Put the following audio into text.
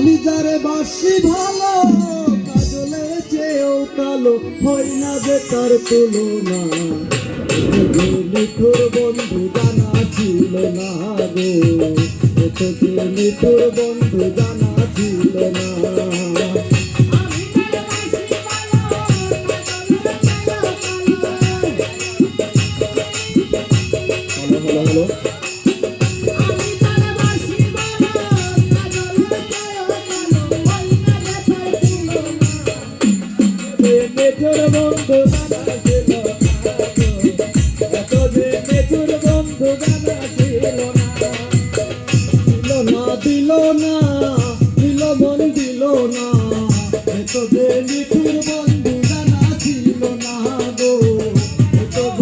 আমি যারে বাসি ভালো কাজলের চেয়েও কালো হয় না যে তার তুলনা মিঠুর বন্ধু জানা ছিল না গো তোকে মিঠুর বন্ধু জানা ছিল না হ্যালো হ্যালো হ্যালো